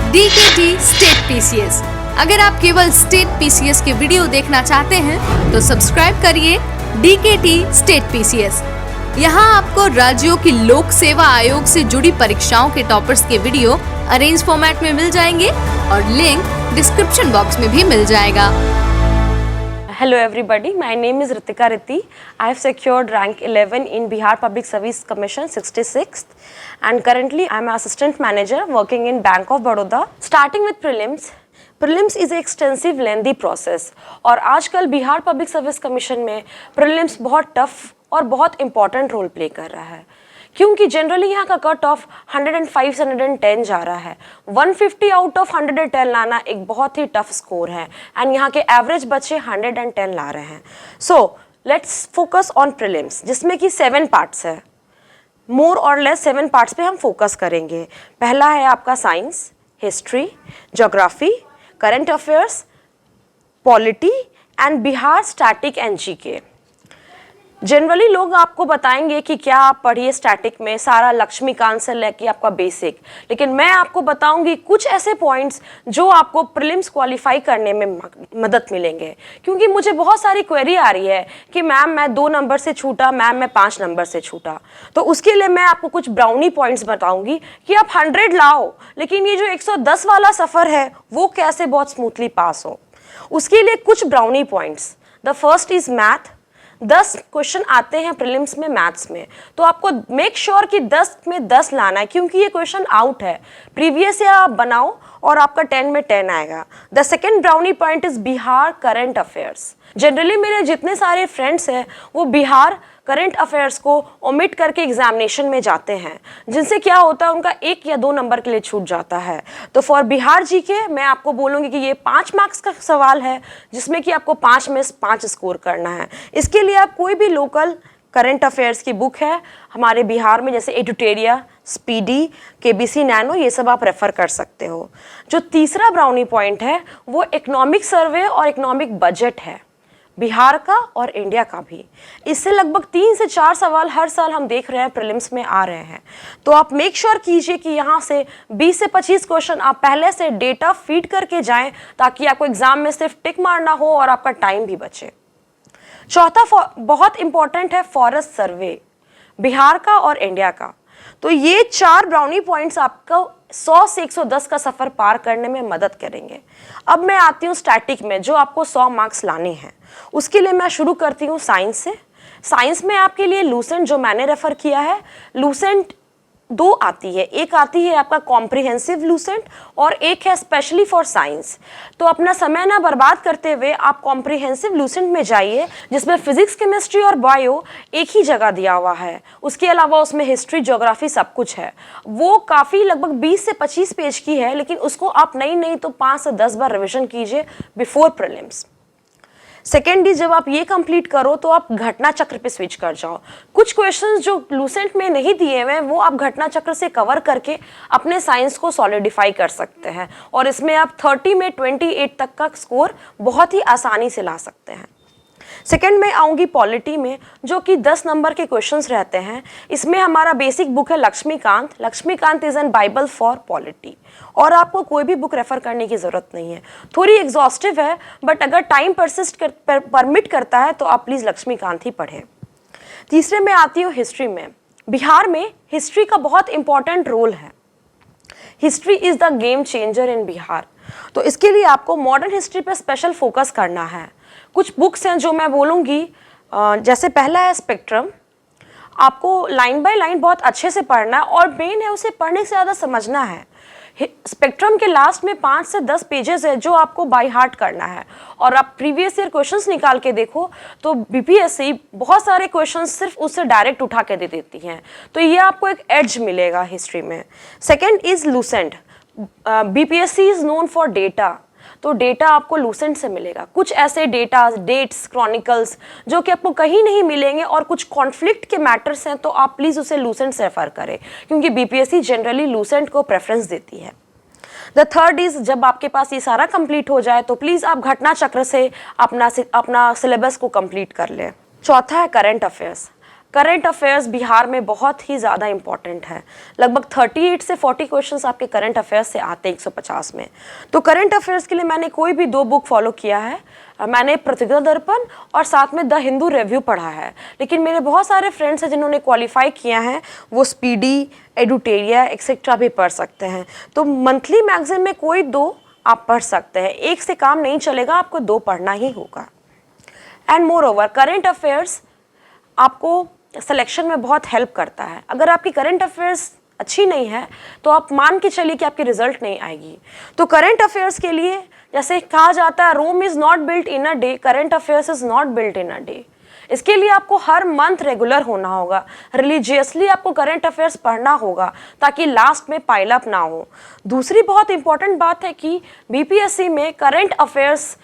DKT state PCS। अगर आप केवल स्टेट PCS के वीडियो देखना चाहते हैं तो सब्सक्राइब करिए DKT स्टेट PCS। यहाँ आपको राज्यों की लोक सेवा आयोग से जुड़ी परीक्षाओं के टॉपर्स के वीडियो अरेंज फॉर्मेट में मिल जाएंगे और लिंक डिस्क्रिप्शन बॉक्स में भी मिल जाएगा। Hello everybody, my name is Ritika Ritti. I have secured rank 11 in Bihar Public Service Commission 66th and currently I am assistant manager working in Bank of Baroda. Starting with prelims. Prelims is an extensive lengthy process और आजकल Bihar public service commission में prelims बहुत tough और बहुत important role play कर रहा है क्योंकि जनरली यहाँ का कट ऑफ 105 से 110 जा रहा है। 150 आउट ऑफ 110 लाना एक बहुत ही टफ स्कोर है एंड यहाँ के एवरेज बच्चे 110 ला रहे हैं। So let's focus on prelims जिसमें कि 7 पार्ट्स है, मोर और लेस 7 पार्ट्स पे हम फोकस करेंगे। पहला है आपका science, history, geography, current affairs, polity and Bihar static and GK. Generally लोग आपको बताएंगे कि क्या आप पढ़िए स्टैटिक में सारा लक्ष्मीकांत से लेके आपका बेसिक, लेकिन मैं आपको बताऊंगी कुछ ऐसे पॉइंट्स जो आपको प्रीलिम्स क्वालिफाई करने में मदद मिलेंगे। क्योंकि मुझे बहुत सारी क्वेरी आ रही है कि मैम मैं 2 नंबर से छूटा, मैम मैं 5 नंबर से छूटा, तो उसके लिए मैं आपको कुछ ब्राउनी पॉइंट्स बताऊंगी कि आप 100 लाओ लेकिन ये जो 110 वाला सफ़र है वो कैसे बहुत स्मूथली पास हो। उसके लिए कुछ brownie points. The first is math. 10 question आते हैं प्रीलिम्स में मैथ्स में, तो आपको मेक श्योर कि 10 में 10 लाना है क्योंकि ये क्वेश्चन आउट है। प्रीवियस ईयर आप बनाओ और आपका 10 में 10 आएगा। The second brownie point is Bihar current affairs. Generally मेरे जितने सारे फ्रेंड्स हैं वो बिहार करंट अफेयर्स को ओमिट करके एग्जामिनेशन में जाते हैं, जिनसे क्या होता है उनका 1 या 2 नंबर के लिए छूट जाता है। तो फॉर बिहार जीके मैं आपको बोलूँगी कि ये 5 मार्क्स का सवाल है जिसमें कि आपको 5 में 5 स्कोर करना है। इसके लिए आप कोई भी लोकल करंट अफेयर्स की बुक है हमारे बिहार में, जैसे एडुटेरिया, स्पीडी, केबीसी नैनो, ये सब आप रेफर कर सकते हो। जो तीसरा ब्राउनी पॉइंट है वो इकोनॉमिक सर्वे और इकोनॉमिक बजट है, बिहार का और इंडिया का भी। इससे लगभग 3 से 4 सवाल हर साल हम देख रहे हैं प्रीलिम्स में आ रहे हैं। तो आप मेक श्योर कीजिए कि यहाँ से 20 से 25 क्वेश्चन आप पहले से डेटा फीड करके जाएं ताकि आपको एग्जाम में सिर्फ टिक मारना हो और आपका टाइम भी बचे। चौथा बहुत इंपॉर्टेंट है फॉरेस्ट सर्वे, बिहार का और इंडिया का। तो ये 4 ब्राउनी पॉइंट्स आपको 100 से 110 का सफ़र पार करने में मदद करेंगे। अब मैं आती हूँ स्टैटिक में जो आपको 100 मार्क्स लाने हैं। उसके लिए मैं शुरू करती हूँ साइंस से। साइंस में आपके लिए लूसेंट जो मैंने रेफ़र किया है, लूसेंट 2 आती है। एक आती है आपका कॉम्प्रिहेंसिव लूसेंट और एक है स्पेशली फॉर साइंस। तो अपना समय ना बर्बाद करते हुए आप कॉम्प्रिहेंसिव लूसेंट में जाइए जिसमें फिजिक्स, केमिस्ट्री और बायो एक ही जगह दिया हुआ है। उसके अलावा उसमें हिस्ट्री, ज्योग्राफी सब कुछ है। वो काफ़ी लगभग 20 से 25 पेज की है, लेकिन उसको आप नहीं तो 5 से 10 बार रिविजन कीजिए बिफोर प्रीलिम्स। सेकेंड इज जब आप ये कंप्लीट करो तो आप घटना चक्र पे स्विच कर जाओ। कुछ क्वेश्चंस जो लूसेंट में नहीं दिए हुए हैं वो आप घटना चक्र से कवर करके अपने साइंस को सॉलिडिफाई कर सकते हैं और इसमें आप 30 में 28 तक का स्कोर बहुत ही आसानी से ला सकते हैं। सेकेंड में आऊँगी पॉलिटी में, जो कि 10 नंबर के क्वेश्चंस रहते हैं। इसमें हमारा बेसिक बुक है Laxmikanth. Laxmikanth is an bible for polity और आपको कोई भी बुक रेफर करने की ज़रूरत नहीं है। थोड़ी एग्जॉस्टिव है बट अगर टाइम परमिट करता है तो आप प्लीज़ लक्ष्मीकांत ही पढ़ें। तीसरे में आती हूँ हिस्ट्री में। बिहार में हिस्ट्री का बहुत इंपॉर्टेंट रोल है। History is the game changer इन बिहार। तो इसके लिए आपको मॉडर्न हिस्ट्री पर स्पेशल फोकस करना है। कुछ बुक्स हैं जो मैं बोलूँगी, जैसे पहला है स्पेक्ट्रम। आपको लाइन बाय लाइन बहुत अच्छे से पढ़ना है और मेन है उसे पढ़ने से ज़्यादा समझना है। स्पेक्ट्रम के लास्ट में 5 से 10 पेजेस है जो आपको बाय हार्ट करना है और आप प्रीवियस ईयर क्वेश्चंस निकाल के देखो तो बीपीएससी बहुत सारे क्वेश्चंस सिर्फ उससे डायरेक्ट उठा के दे देती हैं। तो ये आपको एक एड्ज मिलेगा हिस्ट्री में। Second is Lucent. BPSC is known for data, तो डेटा आपको लूसेंट से मिलेगा। कुछ ऐसे डेटा, डेट्स, क्रॉनिकल्स जो कि आपको कहीं नहीं मिलेंगे और कुछ कॉन्फ्लिक्ट के मैटर्स हैं तो आप प्लीज़ उसे लूसेंट से रेफर करें क्योंकि बीपीएससी जनरली लूसेंट को प्रेफरेंस देती है। द थर्ड इज़ जब आपके पास ये सारा कंप्लीट हो जाए तो प्लीज़ आप घटना चक्र से अपना सिलेबस को कंप्लीट कर लें। चौथा है current affairs. Current affairs Bihar में बहुत ही ज़्यादा इंपॉर्टेंट है। लगभग 38 से 40 क्वेश्चंस आपके करंट अफेयर्स से आते हैं 150 में। तो करंट अफेयर्स के लिए मैंने कोई भी 2 बुक फॉलो किया है। मैंने प्रतिज्ञा दर्पण और साथ में द हिंदू रिव्यू पढ़ा है। लेकिन मेरे बहुत सारे फ्रेंड्स हैं जिन्होंने क्वालिफाई किया है, वो स्पीडी, एडुटेरिया एक्सेट्रा भी पढ़ सकते हैं। तो मंथली मैगजीन में कोई 2 आप पढ़ सकते हैं, एक से काम नहीं चलेगा, आपको 2 पढ़ना ही होगा। And more over current affairs आपको सिलेक्शन में बहुत हेल्प करता है। अगर आपकी करंट अफेयर्स अच्छी नहीं है तो आप मान के चलिए कि आपकी रिजल्ट नहीं आएगी। तो करंट अफेयर्स के लिए जैसे कहा जाता है, Rome is not built in a day, current affairs is not built in a day. इसके लिए आपको हर मंथ रेगुलर होना होगा, रिलीजियसली आपको करंट अफेयर्स पढ़ना होगा ताकि लास्ट में पाइल अप ना हो। दूसरी बहुत इंपॉर्टेंट बात है कि बीपीएससी में करंट अफेयर्स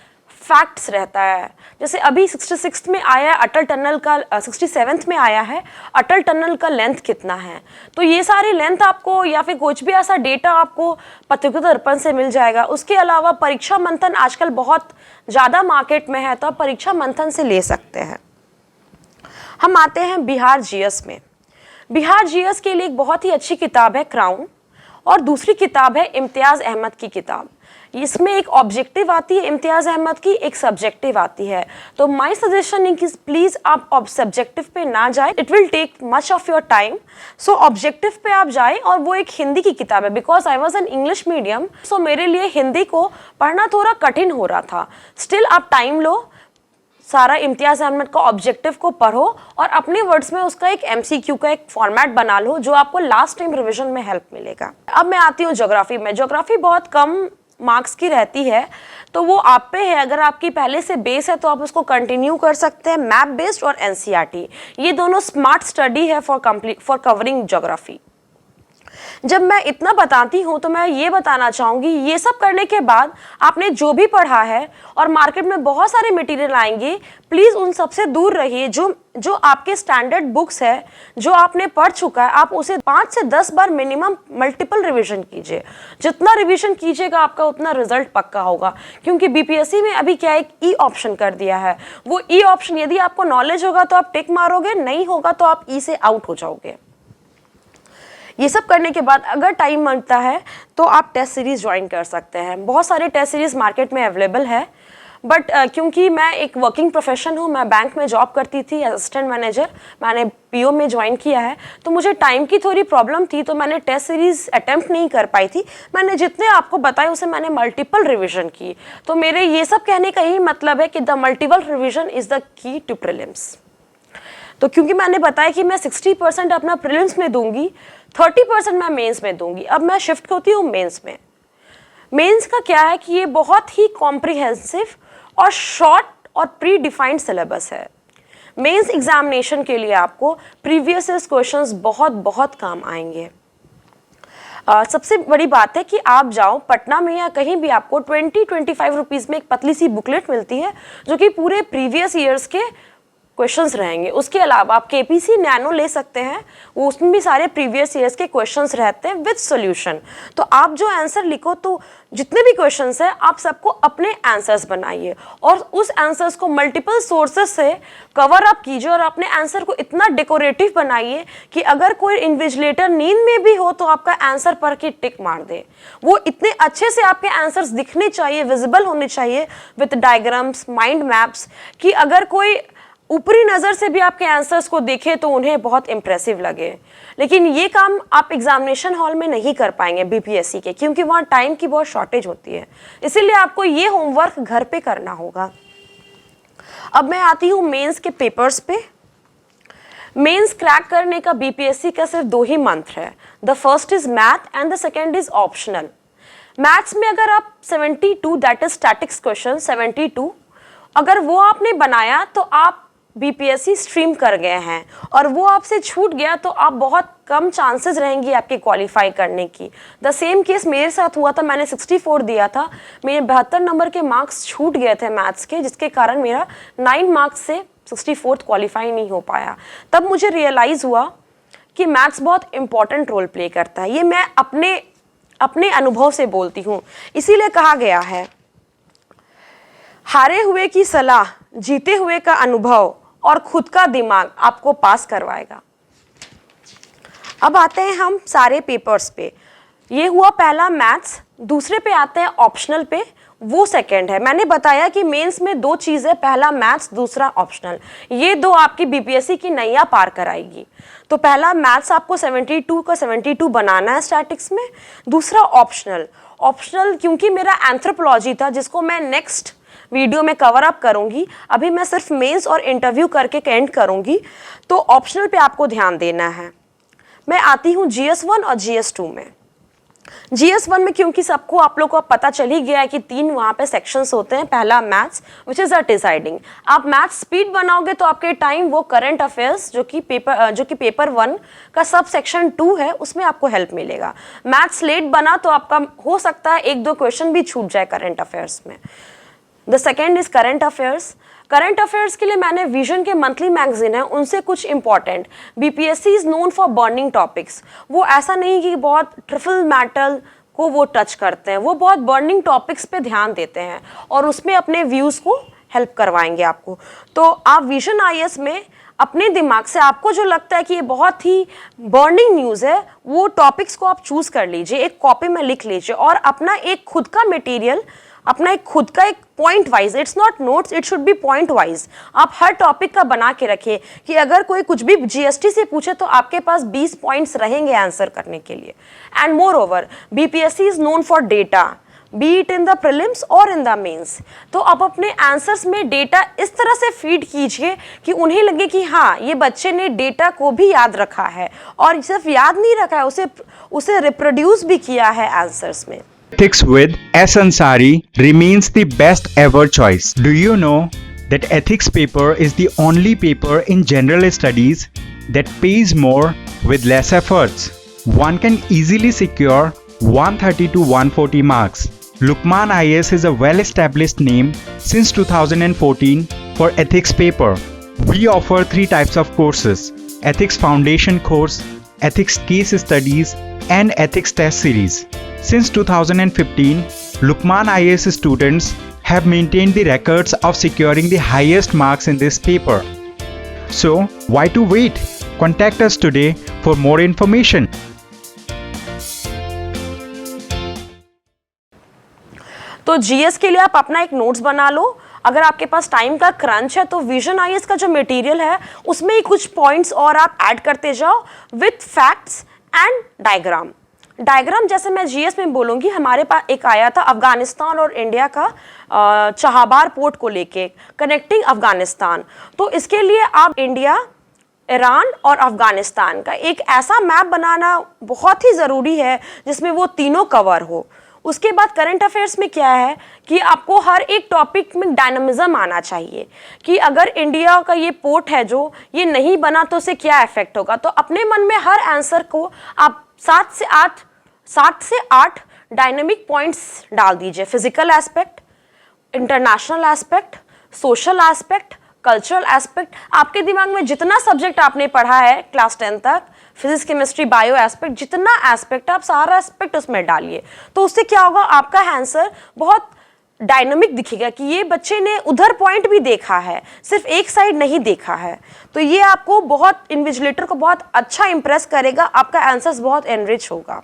फैक्ट्स रहता है। जैसे अभी 66 में आया है अटल टनल का, 67 में आया है अटल टनल का लेंथ कितना है। तो ये सारी लेंथ आपको या फिर कुछ भी ऐसा डेटा आपको पत्रिका दर्पण से मिल जाएगा। उसके अलावा परीक्षा मंथन आजकल बहुत ज़्यादा मार्केट में है, तो आप परीक्षा मंथन से ले सकते हैं। हम आते हैं बिहार जीएस में। बिहार जीएस के लिए एक बहुत ही अच्छी किताब है क्राउन, और दूसरी किताब है इम्तियाज़ अहमद की किताब। इसमें एक ऑब्जेक्टिव आती है इम्तियाज़ अहमद की, एक सब्जेक्टिव आती है। तो माय सजेशन है कि प्लीज़ आप सब्जेक्टिव पे ना जाए, it will take much of your time. So objective पे आप जाएं, और वो एक हिंदी की किताब है। Because I was an English medium, so मेरे लिए हिंदी को पढ़ना थोड़ा कठिन हो रहा था। स्टिल आप टाइम लो, सारा इम्तियाज़ अहमद का ऑब्जेक्टिव को पढ़ो और अपने वर्ड्स में उसका एक एमसीक्यू का एक फॉर्मेट बना लो, जो आपको लास्ट टाइम रिवीजन में हेल्प मिलेगा। अब मैं आती हूँ ज्योग्राफी में। ज्योग्राफी बहुत कम मार्क्स की रहती है, तो वो आप पे है। अगर आपकी पहले से बेस है तो आप उसको कंटिन्यू कर सकते हैं। मैप बेस्ड और एनसीईआरटी, ये दोनों स्मार्ट स्टडी है फॉर कवरिंग ज्योग्राफी। जब मैं इतना बताती हूँ तो मैं ये बताना चाहूँगी, ये सब करने के बाद आपने जो भी पढ़ा है और मार्केट में बहुत सारे मटेरियल आएंगे, प्लीज़ उन सब से दूर रहिए। जो आपके स्टैंडर्ड बुक्स है, जो आपने पढ़ चुका है, आप उसे 5 से 10 बार मिनिमम मल्टीपल रिवीजन कीजिए। जितना रिवीजन कीजिएगा आपका उतना रिजल्ट पक्का होगा। क्योंकि बीपीएससी में अभी क्या एक ई ऑप्शन कर दिया है। वो ई ऑप्शन यदि आपको नॉलेज होगा तो आप टिक मारोगे, नहीं होगा तो आप ई से आउट हो जाओगे। ये सब करने के बाद अगर टाइम मिलता है तो आप टेस्ट सीरीज़ ज्वाइन कर सकते हैं। बहुत सारे टेस्ट सीरीज़ मार्केट में अवेलेबल है, बट क्योंकि मैं एक वर्किंग प्रोफेशन हूँ, मैं बैंक में जॉब करती थी असिस्टेंट मैनेजर, मैंने पीओ में ज्वाइन किया है, तो मुझे टाइम की थोड़ी प्रॉब्लम थी, तो मैंने टेस्ट सीरीज़ अटेम्प्ट नहीं कर पाई थी। मैंने जितने आपको बताए उसे मैंने मल्टीपल रिविजन की। तो मेरे ये सब कहने का यही मतलब है कि the multiple revision is the key to prelims. तो क्योंकि मैंने बताया कि मैं 60% अपना प्रीलिम्स में दूंगी, 30% मैं मेंस में दूंगी। अब मैं शिफ्ट होती हूँ मेंस में। मेंस का क्या है कि ये बहुत ही कॉम्प्रिहेंसिव और शॉर्ट और प्री डिफाइंड सिलेबस है। मेंस एग्जामिनेशन के लिए आपको प्रीवियस ईयर क्वेश्चंस बहुत काम आएंगे। सबसे बड़ी बात है कि आप जाओ पटना में या कहीं भी, आपको 20-25 रुपीज़ में एक पतली सी बुकलेट मिलती है जो कि पूरे प्रीवियस ईयर्स के क्वेश्चंस रहेंगे। उसके अलावा आप केपीसी नैनो ले सकते हैं, वो उसमें भी सारे प्रीवियस ईयर्स के क्वेश्चंस रहते हैं विद सॉल्यूशन। तो आप जो आंसर लिखो, तो जितने भी क्वेश्चंस हैं आप सबको अपने आंसर्स बनाइए और उस आंसर्स को मल्टीपल सोर्सेस से कवर अप कीजिए और अपने आंसर को इतना डेकोरेटिव बनाइए कि अगर कोई इन्विजिलेटर नींद में भी हो तो आपका आंसर पढ़ के टिक मार दे। वो इतने अच्छे से आपके आंसर्स दिखने चाहिए, विजिबल होने चाहिए विद डायग्राम्स, माइंड मैप्स, कि अगर कोई ऊपरी नज़र से भी आपके आंसर्स को देखे तो उन्हें बहुत इम्प्रेसिव लगे। लेकिन ये काम आप एग्जामिनेशन हॉल में नहीं कर पाएंगे बीपीएससी के, क्योंकि वहाँ टाइम की बहुत शॉर्टेज होती है। इसीलिए आपको ये होमवर्क घर पे करना होगा। अब मैं आती हूँ मेंस के पेपर्स पे। मेंस क्रैक करने का बीपीएससी का सिर्फ 2 ही मंत्र है। The first is math and the second is optional. Maths में अगर आप 72, दैट इज स्टैटिक्स क्वेश्चन 72, अगर वो आपने बनाया तो आप बीपीएससी स्ट्रीम कर गए हैं, और वो आपसे छूट गया तो आप बहुत कम चांसेस रहेंगी आपके क्वालिफाई करने की। द सेम केस मेरे साथ हुआ था। मैंने 64 दिया था, मेरे 72 नंबर के मार्क्स छूट गए थे मैथ्स के, जिसके कारण मेरा 9 मार्क्स से 64 क्वालिफाई नहीं हो पाया। तब मुझे रियलाइज़ हुआ कि मैथ्स बहुत इंपॉर्टेंट रोल प्ले करता है। ये मैं अपने अनुभव से बोलती हूँ। इसीलिए कहा गया है, हारे हुए की सलाह, जीते हुए का अनुभव और खुद का दिमाग आपको पास करवाएगा। अब आते हैं हम सारे पेपर्स पे। ये हुआ पहला मैथ्स, दूसरे पे आते हैं ऑप्शनल पे, वो सेकंड है। मैंने बताया कि मेंस में दो चीज़ें, पहला मैथ्स, दूसरा ऑप्शनल। ये दो आपकी बीपीएससी की नैया पार कराएगी। तो पहला मैथ्स आपको 72 का 72 बनाना है स्टैटिक्स में, दूसरा ऑप्शनल। ऑप्शनल क्योंकि मेरा एंथ्रोपोलॉजी था जिसको मैं नेक्स्ट वीडियो में कवर अप करूंगी, अभी मैं सिर्फ मेंस और इंटरव्यू करके एंड करूंगी, तो ऑप्शनल पे आपको ध्यान देना है। मैं आती हूँ GS1 और GS2 में। GS1 में क्योंकि सबको आप लोग को पता चल ही गया है कि 3 वहाँ पे सेक्शंस होते हैं। पहला maths which is a deciding, आप मैथ्स स्पीड बनाओगे तो आपके टाइम वो करंट अफेयर्स जो कि पेपर 1 का सब सेक्शन 2 है उसमें आपको हेल्प मिलेगा। मैथ्स लेट बना तो आपका हो सकता है 1-2 क्वेश्चन भी छूट जाए करंट अफेयर्स में। The second is current affairs. Current affairs के लिए मैंने विजन के मंथली मैगजीन है उनसे कुछ important, BPSC is known for burning topics. वो ऐसा नहीं कि बहुत ट्रिफल मैटर को वो टच करते हैं, वो बहुत बर्निंग टॉपिक्स पे ध्यान देते हैं और उसमें अपने व्यूज़ को हेल्प करवाएंगे आपको। तो आप विजन आईएएस में अपने दिमाग से आपको जो लगता है कि ये बहुत ही बर्निंग न्यूज़ है, वो टॉपिक्स को आप चूज़ कर लीजिए, एक कॉपी में लिख लीजिए और अपना एक खुद का मटेरियल, अपना एक खुद का एक point wise, it's not notes, it should be point wise, आप हर टॉपिक का बना के रखिए कि अगर कोई कुछ भी जीएसटी से पूछे तो आपके पास 20 पॉइंट्स रहेंगे आंसर करने के लिए। And more over BPSC is known for data, B it in the prelims और इन द मेंस। तो आप अपने आंसर्स में डेटा इस तरह से फीड कीजिए कि उन्हें लगे कि हाँ ये बच्चे ने डेटा को भी याद रखा है, और सिर्फ याद नहीं रखा है, उसे रिप्रोड्यूस भी किया है आंसर्स में। Ethics with S. Ansari remains the best ever choice. Do you know that ethics paper is the only paper in general studies that pays more with less efforts? One can easily secure 130 to 140 marks. Lukman IAS is a well-established name since 2014 for ethics paper. We offer 3 types of courses: Ethics Foundation course, Ethics Case Studies, and Ethics Test Series. Since 2015, Lukman IAS students have maintained the records of securing the highest marks in this paper. So, why to wait? Contact us today for more information. तो GS के लिए आप अपना एक notes बना लो। अगर आपके पास time का क्रंच है तो विजन आईएएस का जो मटेरियल है उसमें ही कुछ पॉइंट्स और आप ऐड करते जाओ with facts and diagram. Diagram जैसे मैं जीएस में बोलूँगी, हमारे पास एक आया था अफगानिस्तान और इंडिया का चाहबार पोर्ट को लेके, कनेक्टिंग अफगानिस्तान। तो इसके लिए आप इंडिया, ईरान और अफगानिस्तान का एक ऐसा मैप बनाना बहुत ही ज़रूरी है जिसमें वो तीनों कवर हो। उसके बाद करंट अफेयर्स में क्या है कि आपको हर एक टॉपिक में डायनामिज्म आना चाहिए कि अगर इंडिया का ये पोर्ट है जो ये नहीं बना तो उससे क्या इफेक्ट होगा। तो अपने मन में हर आंसर को आप 7 से 8 डायनामिक पॉइंट्स डाल दीजिए। Physical aspect, international aspect, social aspect, cultural aspect. आपके दिमाग में जितना सब्जेक्ट आपने पढ़ा है क्लास 10 तक, फिजिक्स, केमिस्ट्री, बायो एस्पेक्ट, जितना एस्पेक्ट आप सारा एस्पेक्ट उसमें डालिए। तो उससे क्या होगा, आपका आंसर बहुत डायनामिक दिखेगा कि ये बच्चे ने उधर पॉइंट भी देखा है, सिर्फ एक साइड नहीं देखा है। तो ये आपको बहुत, इन्विजिलेटर को बहुत अच्छा इंप्रेस करेगा, आपका आंसर्स बहुत एनरिच होगा।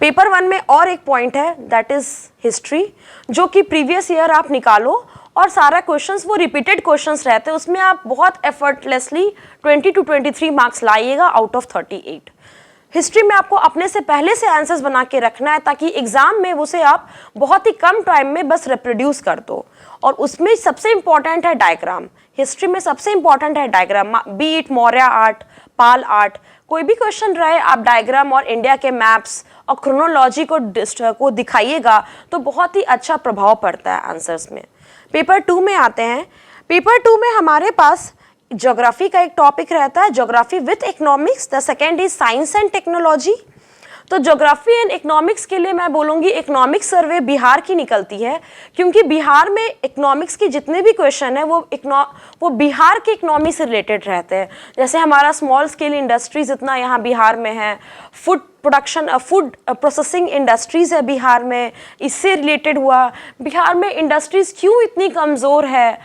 पेपर 1 में और एक पॉइंट है दैट इज हिस्ट्री, जो कि प्रीवियस ईयर आप निकालो और सारा क्वेश्चंस वो रिपीटेड क्वेश्चंस रहते हैं, उसमें आप बहुत एफर्टलेसली 20 to 23 मार्क्स लाइएगा आउट ऑफ 38। हिस्ट्री में आपको अपने से पहले से आंसर्स बना के रखना है ताकि एग्जाम में उसे आप बहुत ही कम टाइम में बस रिप्रोड्यूस कर दो। और उसमें सबसे इंपॉर्टेंट है डायग्राम। हिस्ट्री में सबसे इंपॉर्टेंट है diagram, B it Maurya art, Pal art, कोई भी क्वेश्चन रहे आप डायग्राम और इंडिया के मैप्स और क्रोनोलॉजी को दिखाइएगा तो बहुत ही अच्छा प्रभाव पड़ता है आंसर्स में। पेपर 2 में आते हैं। पेपर 2 में हमारे पास ज्योग्राफी का एक टॉपिक रहता है, geography with economics. The second is science and technology. तो ज्योग्राफी एंड इकोनॉमिक्स के लिए मैं बोलूँगी इकोनॉमिक्स सर्वे बिहार की निकलती है, क्योंकि बिहार में इकोनॉमिक्स के जितने भी क्वेश्चन हैं वो बिहार के इकोनॉमी से रिलेटेड रहते हैं। जैसे हमारा स्मॉल स्केल इंडस्ट्रीज इतना यहाँ बिहार में है, फूड प्रोसेसिंग इंडस्ट्रीज़ है बिहार में, इससे रिलेटेड हुआ बिहार में इंडस्ट्रीज़ क्यों इतनी कमज़ोर है,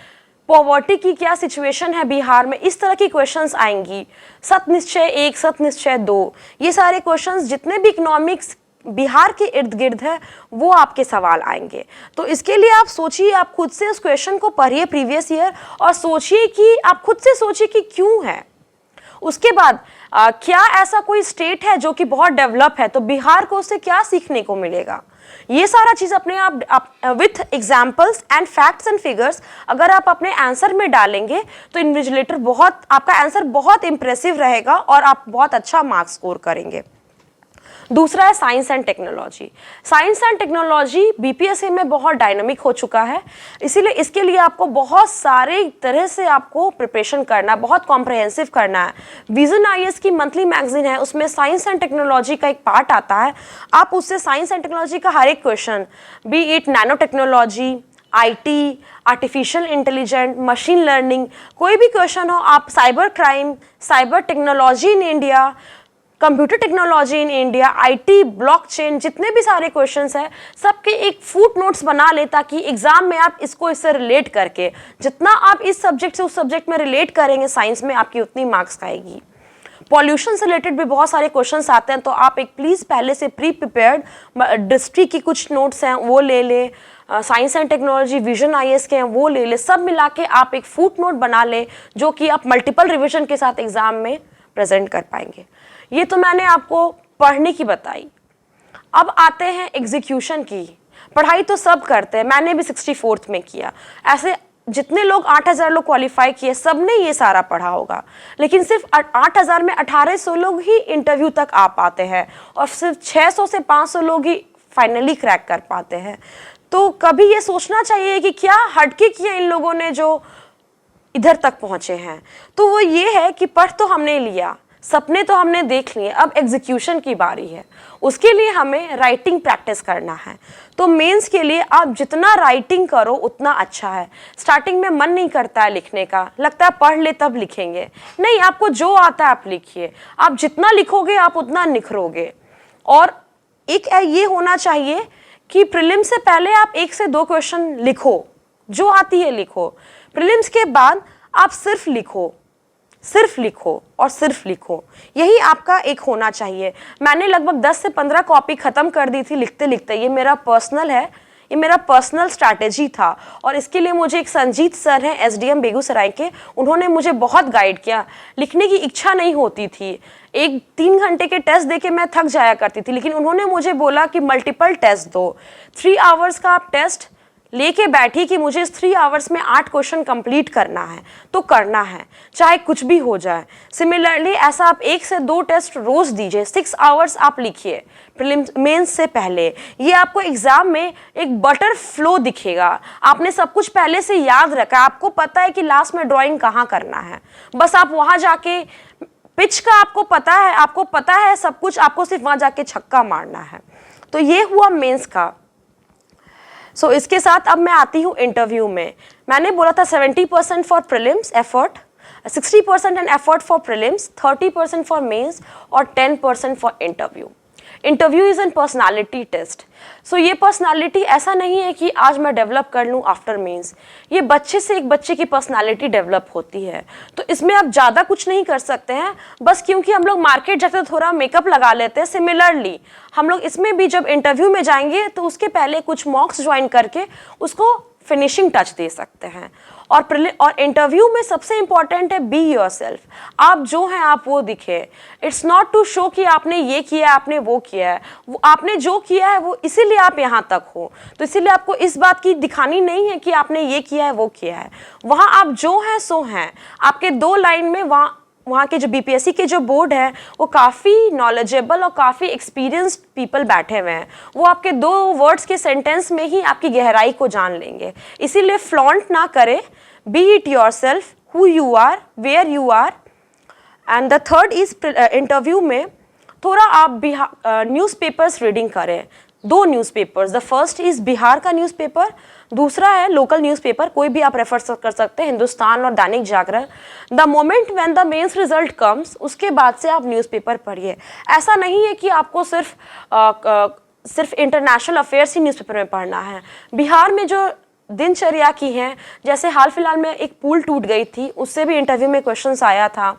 पॉवर्टी की क्या सिचुएशन है बिहार में, इस तरह की क्वेश्चंस आएंगी। सत निश्चय 1, सत निश्चय 2, ये सारे क्वेश्चंस जितने भी इकोनॉमिक्स बिहार के इर्द गिर्द है वो आपके सवाल आएंगे। तो इसके लिए आप सोचिए, आप खुद से उस क्वेश्चन को पढ़िए प्रीवियस ईयर और सोचिए कि आप खुद से सोचिए कि क्यों है। उसके बाद क्या ऐसा कोई स्टेट है जो कि बहुत डेवलप है, तो बिहार को उससे क्या सीखने को मिलेगा। ये सारा चीज अपने आप with examples and facts and figures अगर आप अपने आंसर में डालेंगे तो इन्विजिलेटर बहुत, आपका आंसर बहुत इंप्रेसिव रहेगा और आप बहुत अच्छा मार्क्स स्कोर करेंगे। दूसरा है science and technology. Science and technology BPSC में बहुत डायनामिक हो चुका है, इसीलिए इसके लिए आपको बहुत सारे तरह से आपको प्रिपरेशन करना, बहुत कॉम्प्रहेंसिव करना है। विजन आईएएस की मंथली मैगजीन है, उसमें साइंस एंड टेक्नोलॉजी का एक पार्ट आता है। आप उससे साइंस एंड टेक्नोलॉजी का हर एक question, B it nano technology, IT, artificial intelligent, machine learning, कोई भी क्वेश्चन हो, आप cyber crime, cyber technology in India, computer technology in India, IT, blockchain, जितने भी सारे क्वेश्चंस हैं सबके एक फुट नोट्स बना ले, ताकि एग्जाम में आप इसको इससे रिलेट करके, जितना आप इस सब्जेक्ट से उस सब्जेक्ट में रिलेट करेंगे साइंस में, आपकी उतनी मार्क्स आएगी। पॉल्यूशन से रिलेटेड भी बहुत सारे क्वेश्चंस आते हैं, तो आप एक प्लीज़ पहले से प्री प्रिपेयर्ड डिस्ट्री की कुछ नोट्स हैं वो ले लें, science and technology vision IAS के हैं वो ले लें, सब मिला के आप एक फुट नोट बना लें जो कि आप मल्टीपल रिविजन के साथ एग्जाम में प्रेजेंट कर पाएंगे। ये तो मैंने आपको पढ़ने की बताई। अब आते हैं एग्जीक्यूशन की। पढ़ाई तो सब करते हैं, मैंने भी 64th में किया। ऐसे जितने लोग 8000 लोग क्वालिफाई किए सब ने ये सारा पढ़ा होगा, लेकिन सिर्फ 8000 में 1800 लोग ही इंटरव्यू तक आ पाते हैं और सिर्फ 600 से 500 लोग ही फाइनली क्रैक कर पाते हैं। तो कभी ये सोचना चाहिए कि क्या हटके किया इन लोगों ने जो इधर तक पहुंचे हैं। तो वो ये है कि पढ़ तो हमने लिया, सपने तो हमने देख लिए, अब एग्जीक्यूशन की बारी है। उसके लिए हमें राइटिंग प्रैक्टिस करना है। तो मेंस के लिए आप जितना राइटिंग करो उतना अच्छा है। स्टार्टिंग में मन नहीं करता है लिखने का, लगता है पढ़ ले तब लिखेंगे। नहीं, आपको जो आता है आप लिखिए। आप जितना लिखोगे आप उतना निखरोगे। और एक ये होना चाहिए कि प्रीलिम्स से पहले आप 1 से 2 क्वेश्चन लिखो, जो आती है लिखो। प्रीलिम्स के बाद आप सिर्फ लिखो, सिर्फ लिखो और सिर्फ लिखो। यही आपका एक होना चाहिए। मैंने लगभग 10 से 15 कॉपी ख़त्म कर दी थी लिखते लिखते। ये मेरा पर्सनल है, ये मेरा पर्सनल स्ट्रैटेजी था। और इसके लिए मुझे एक संजीत सर हैं एसडीएम बेगूसराय के, उन्होंने मुझे बहुत गाइड किया। लिखने की इच्छा नहीं होती थी, 3 घंटे के टेस्ट देके मैं थक जाया करती थी, लेकिन उन्होंने मुझे बोला कि मल्टीपल टेस्ट दो। 3 आवर्स का आप टेस्ट लेके बैठी कि मुझे इस 3 आवर्स में 8 क्वेश्चन कंप्लीट करना है, तो करना है, चाहे कुछ भी हो जाए। सिमिलरली ऐसा आप 1 से 2 टेस्ट रोज दीजिए, 6 आवर्स आप लिखिए प्रीलिम्स मेंस से पहले। ये आपको एग्जाम में एक बटर फ्लो दिखेगा। आपने सब कुछ पहले से याद रखा, आपको पता है कि लास्ट में ड्राइंग कहाँ करना है, बस आप वहाँ जाके पिच का आपको पता है सब कुछ, आपको सिर्फ वहाँ जाके छक्का मारना है। तो ये हुआ मेंस का। सो इसके साथ अब मैं आती हूँ इंटरव्यू में। मैंने बोला था 70% for prelims effort, 60% an effort for prelims, 30% for mains और 10% for interview. Interview is an personality test. So ये पर्सनालिटी ऐसा नहीं है कि आज मैं डेवलप कर लूँ आफ्टर मेंस। ये बच्चे से एक बच्चे की पर्सनालिटी डेवलप होती है, तो इसमें आप ज़्यादा कुछ नहीं कर सकते हैं। बस क्योंकि हम लोग मार्केट जाते तो थोड़ा मेकअप लगा लेते हैं, सिमिलरली हम लोग इसमें भी जब इंटरव्यू में जाएंगे तो उसके पहले कुछ मॉक्स ज्वाइन करके उसको फिनिशिंग टच दे सकते हैं। और इंटरव्यू में सबसे इंपॉर्टेंट है बी योरसेल्फ। आप जो हैं आप वो दिखे। इट्स नॉट टू शो कि आपने ये किया है, आपने वो किया है। वो आपने जो किया है वो इसीलिए आप यहाँ तक हो, तो इसीलिए आपको इस बात की दिखानी नहीं है कि आपने ये किया है वो किया है। वहाँ आप जो हैं सो हैं। आपके 2 लाइन में वहाँ के जो बीपीएससी के जो बोर्ड है वो काफ़ी नॉलेजेबल और काफ़ी एक्सपीरियंस्ड पीपल बैठे हुए हैं। वो आपके 2 वर्ड्स के सेंटेंस में ही आपकी गहराई को जान लेंगे। इसीलिए फ्लॉन्ट ना करें, be it yourself, who you are, where you are. And the third is interview में थोड़ा आप न्यूज़पेपर्स रीडिंग करें। 2 newspapers, the first is Bihar का न्यूज़पेपर, दूसरा है लोकल न्यूज़पेपर, कोई भी आप रेफर कर सकते हैं, हिंदुस्तान और Dainik Jagran. The moment when the mains result comes, उसके बाद से आप न्यूज़पेपर पढ़िए। ऐसा नहीं है कि आपको सिर्फ इंटरनेशनल अफेयर्स ही न्यूज़पेपर में पढ़ना है। बिहार में जो दिनचर्या की हैं। जैसे हाल फिलहाल में एक पुल टूट गई थी, उससे भी इंटरव्यू में क्वेश्चंस आया था।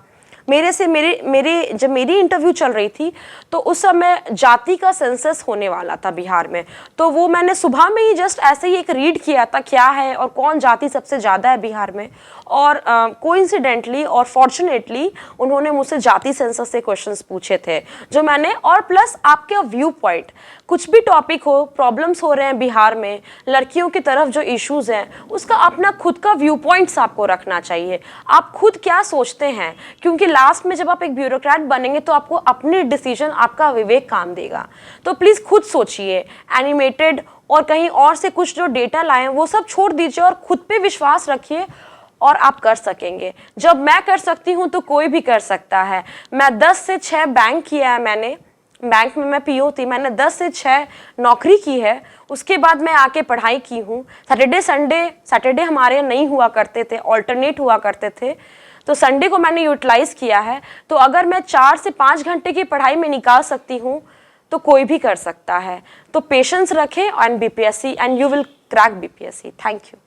जब मेरी इंटरव्यू चल रही थी तो उस समय जाति का सेंसस होने वाला था बिहार में, तो वो मैंने सुबह में ही जस्ट ऐसे ही एक रीड किया था क्या है और कौन जाति सबसे ज़्यादा है बिहार में, और कोइंसिडेंटली और फॉर्चुनेटली उन्होंने मुझसे जाति सेंसस से क्वेश्चंस पूछे थे जो मैंने, और प्लस आपके व्यू पॉइंट, कुछ भी टॉपिक हो, प्रॉब्लम्स हो रहे हैं बिहार में, लड़कियों की तरफ जो इश्यूज हैं, उसका अपना खुद का व्यू पॉइंट्स आपको रखना चाहिए। आप खुद क्या सोचते हैं, क्योंकि लास्ट में जब आप एक ब्यूरोक्रेट बनेंगे तो आपको अपनी डिसीजन, आपका विवेक काम देगा। तो प्लीज़ खुद सोचिए, एनिमेटेड और कहीं और से कुछ जो डेटा लाएं वो सब छोड़ दीजिए और खुद पे विश्वास रखिए और आप कर सकेंगे। जब मैं कर सकती हूँ तो कोई भी कर सकता है। मैं 10 से 6 बैंक किया है, मैंने बैंक में मैं पीओ थी, मैंने 10 से 6 नौकरी की है। उसके बाद मैं आके पढ़ाई की हूँ। सैटरडे हमारे नहीं हुआ करते थे, ऑल्टरनेट हुआ करते थे, तो संडे को मैंने यूटिलाइज किया है। तो अगर मैं 4 से 5 घंटे की पढ़ाई में निकाल सकती हूँ तो कोई भी कर सकता है। तो पेशेंस रखें and BPSC, and you will crack BPSC. Thank you.